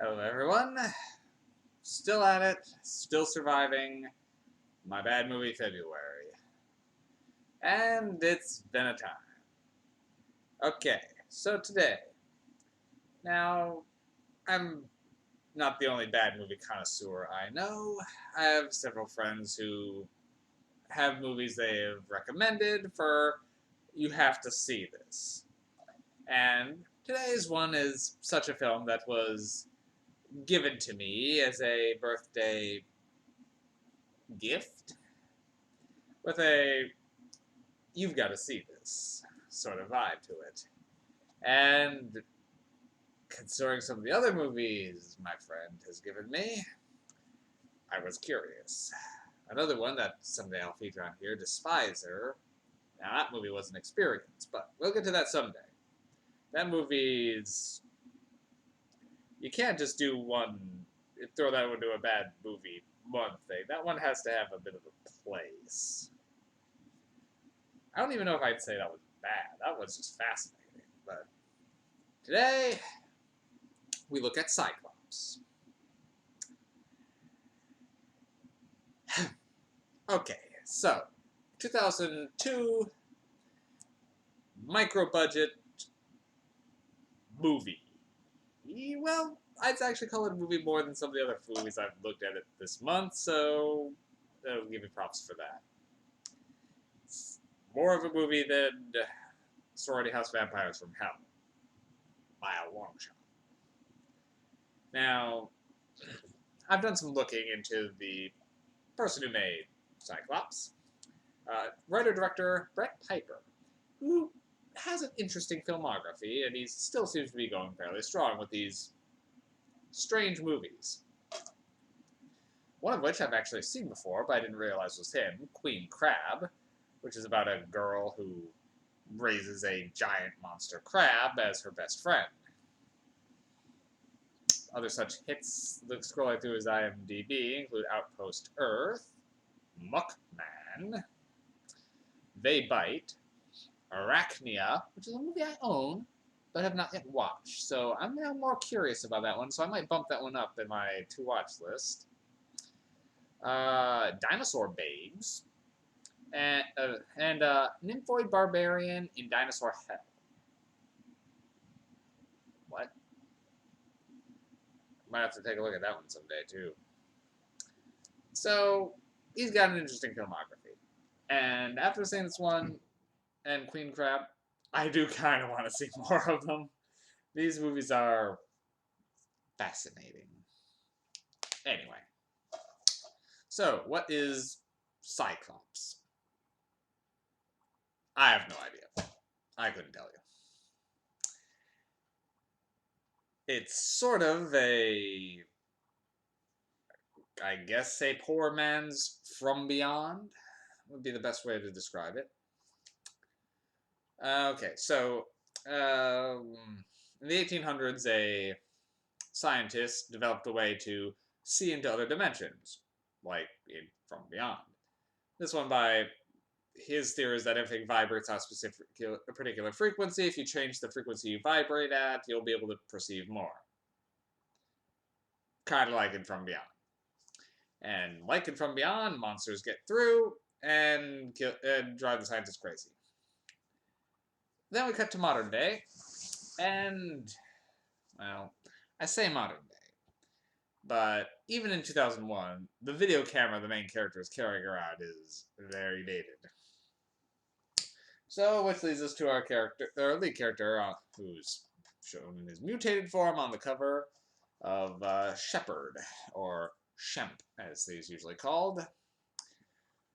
Hello everyone, still at it, still surviving my bad movie February. And it's been a time. Okay, so today, now, I'm not the only bad movie connoisseur I know. I have several friends who have movies they have recommended for you have to see this. And today's one is such a film that was given to me as a birthday gift with a you've got to see this sort of vibe to it. And considering some of the other movies my friend has given me, I was curious. Another one that someday I'll feature on here, Despiser. Now, that movie was an experience, but we'll get to that someday. That movie's. You can't just do one, throw that one to a bad movie month thing. That one has to have a bit of a place. I don't even know if I'd say that was bad. That was just fascinating. But today, we look at Psyclops. Okay, so 2002 micro-budget movie. Well, I'd actually call it a movie more than some of the other movies I've looked at it this month, so I'll give you props for that. It's more of a movie than Sorority House Vampires from Hell, by a long shot. Now, I've done some looking into the person who made Cyclops, writer-director Brett Piper, who has an interesting filmography, and he still seems to be going fairly strong with these strange movies. One of which I've actually seen before, but I didn't realize was him, Queen Crab, which is about a girl who raises a giant monster crab as her best friend. Other such hits, scrolling through his IMDb, include Outpost Earth, Muckman, They Bite, Arachnia, which is a movie I own, but have not yet watched. So I'm now more curious about that one, so I might bump that one up in my to-watch list. Dinosaur Babes, and Nymphoid Barbarian in Dinosaur Hell. What? Might have to take a look at that one someday, too. So, he's got an interesting filmography. And after seeing this one, and Queen Crab, I do kind of want to see more of them. These movies are fascinating. Anyway. So, what is Cyclops? I have no idea. I couldn't tell you. It's sort of I guess a poor man's From Beyond would be the best way to describe it. Okay, so in the 1800s, a scientist developed a way to see into other dimensions, like in From Beyond. This one by his theory is that everything vibrates on a particular frequency. If you change the frequency you vibrate at, you'll be able to perceive more. Kind of like in From Beyond. And like in From Beyond, monsters get through and drive the scientists crazy. Then we cut to modern day, and, well, I say modern day, but even in 2001, the video camera the main character is carrying around is very dated. So, which leads us to our lead character, who's shown in his mutated form on the cover of Shepard, or Shemp, as he's usually called.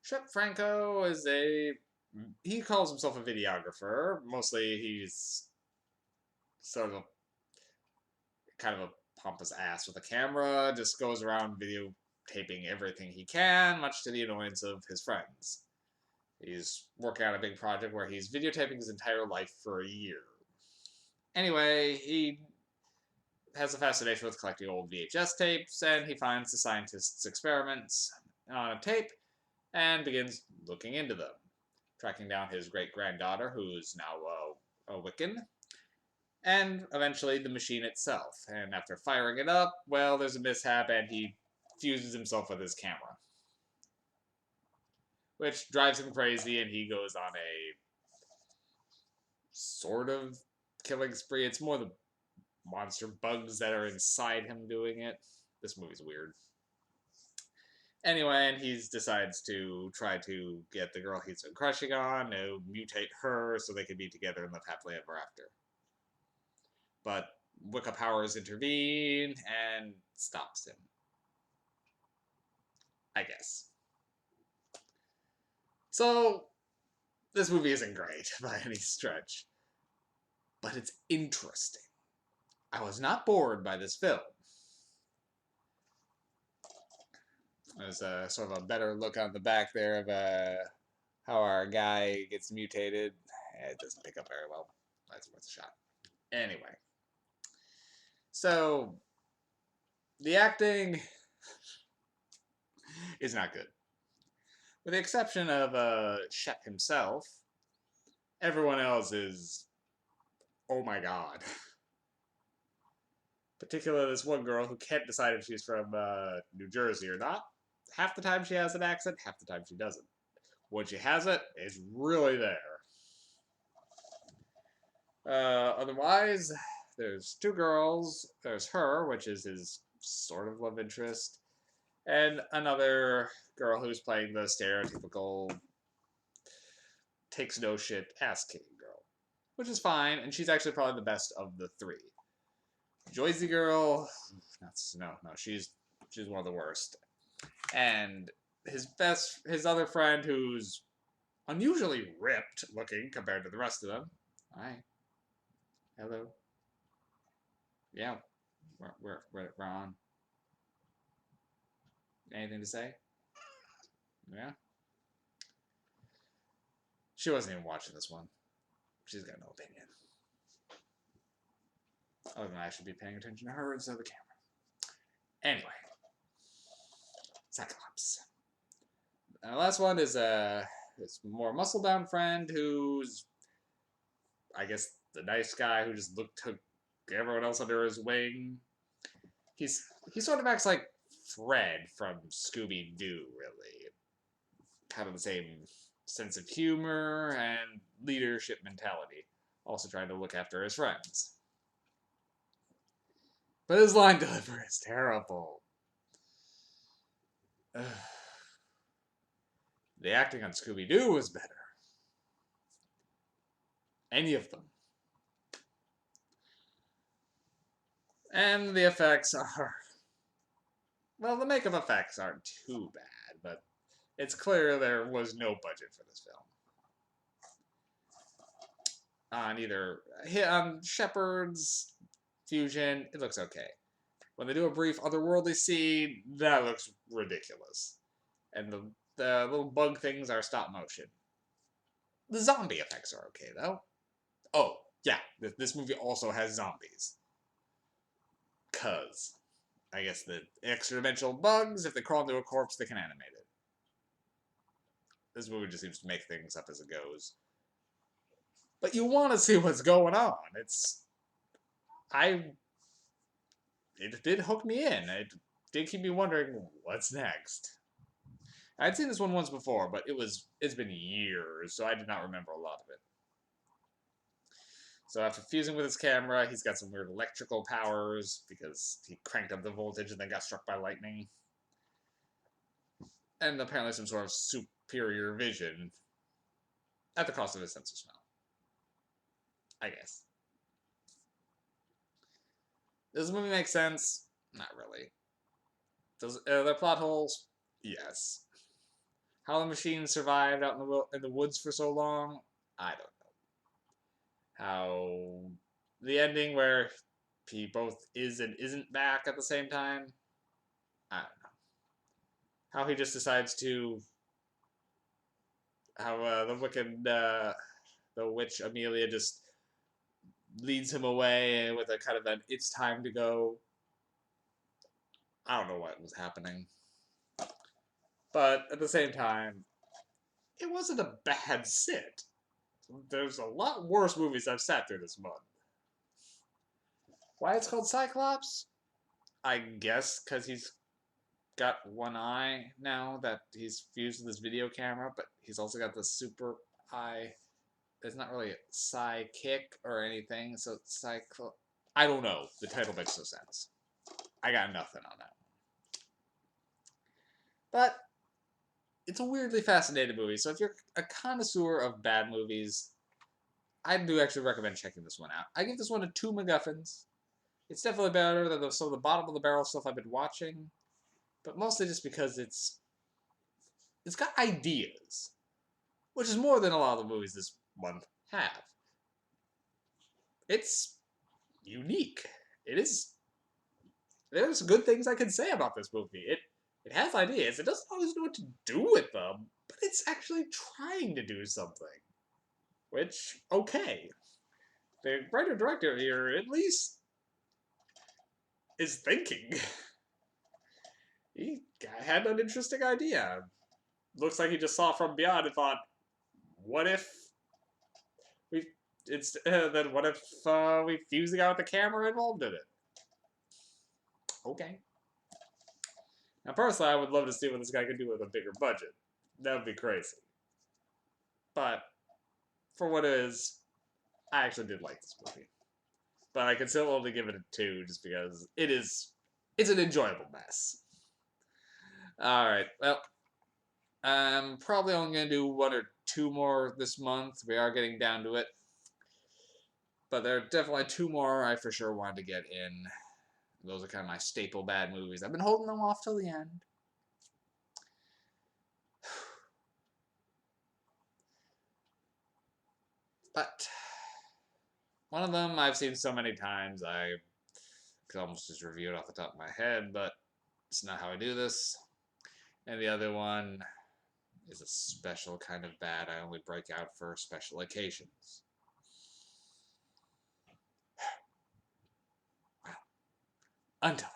Shep Franco is he calls himself a videographer. Mostly he's sort of kind of a pompous ass with a camera, just goes around videotaping everything he can, much to the annoyance of his friends. He's working on a big project where he's videotaping his entire life for a year. Anyway, he has a fascination with collecting old VHS tapes, and he finds the scientist's experiments on a tape and begins looking into them, tracking down his great-granddaughter, who's now a Wiccan, and eventually the machine itself. And after firing it up, well, there's a mishap and he fuses himself with his camera, which drives him crazy, and he goes on a sort of killing spree. It's more the monster bugs that are inside him doing it. This movie's weird. Anyway, and he decides to try to get the girl he's been crushing on to mutate her so they can be together and live happily ever after. But Wicca powers intervene and stops him, I guess. So, this movie isn't great by any stretch, but it's interesting. I was not bored by this film. There's a sort of a better look on the back there of how our guy gets mutated. It doesn't pick up very well. That's worth a shot. Anyway, so the acting is not good. With the exception of Shep himself, everyone else is, oh my god. Particularly this one girl who can't decide if she's from New Jersey or not. Half the time she has an accent, half the time she doesn't. When she has it, it's really there. Otherwise, there's two girls. There's her, which is his sort of love interest, and another girl who's playing the stereotypical takes no shit ass kicking girl, which is fine, and she's actually probably the best of the three. Joyzy girl, she's one of the worst. And his other friend, who's unusually ripped looking compared to the rest of them. Hi, hello. Yeah, we're on. Anything to say? Yeah. She wasn't even watching this one. She's got no opinion. Other than I should be paying attention to her instead of the camera. Anyway, Psyclops. And the last one is this more muscle-bound friend who's, I guess, the nice guy who just took everyone else under his wing. He sort of acts like Fred from Scooby-Doo, really. Kind of the same sense of humor and leadership mentality. Also trying to look after his friends. But his line delivery is terrible. The acting on Scooby-Doo was better. Any of them. And the effects are... Well, the makeup effects aren't too bad, but it's clear there was no budget for this film. On Shepard's fusion, it looks okay. When they do a brief otherworldly scene, that looks ridiculous. And the little bug things are stop motion. The zombie effects are okay, though. Oh, yeah, this movie also has zombies. 'Cause I guess the extra-dimensional bugs, if they crawl into a corpse, they can animate it. This movie just seems to make things up as it goes. But you want to see what's going on. It did hook me in. It did keep me wondering, what's next? I'd seen this one once before, but it's been years, so I did not remember a lot of it. So after fusing with his camera, he's got some weird electrical powers because he cranked up the voltage and then got struck by lightning. And apparently some sort of superior vision at the cost of his sense of smell. I guess. Does the movie make sense? Not really. Are there plot holes? Yes. How the machine survived out in the woods for so long? I don't know. How the ending where he both is and isn't back at the same time? I don't know. How he just decides to... How the witch Amelia just leads him away with a kind of an it's time to go. I don't know what was happening. But at the same time, it wasn't a bad sit. There's a lot worse movies I've sat through this month. Why it's called Cyclops? I guess because he's got one eye now that he's fused with his video camera, but he's also got the super eye. It's not really psychic or anything, so Cyclops. I don't know. The title makes no sense. I got nothing on that. But it's a weirdly fascinating movie, so if you're a connoisseur of bad movies, I do actually recommend checking this one out. I give this one a 2 MacGuffins. It's definitely better than some of the bottom of the barrel stuff I've been watching, but mostly just because it's got ideas, which is more than a lot of the movies this month have. It's unique. It is. There's good things I can say about this movie. It has ideas. It doesn't always know what to do with them, but it's actually trying to do something. Which, okay. The writer-director here at least is thinking. He had an interesting idea. Looks like he just saw From Beyond and thought, what if we we fuse the guy with the camera involved in it? Okay. Now, personally, I would love to see what this guy could do with a bigger budget. That would be crazy. But for what it is, I actually did like this movie. But I can still only give it a 2 just because it's an enjoyable mess. Alright, well, I'm probably only going to do 1 or 2 more this month. We are getting down to it. But there are definitely 2 more I for sure wanted to get in. Those are kind of my staple bad movies. I've been holding them off till the end. But one of them I've seen so many times I could almost just review it off the top of my head, but it's not how I do this. And the other one is a special kind of bad I only break out for special occasions. Until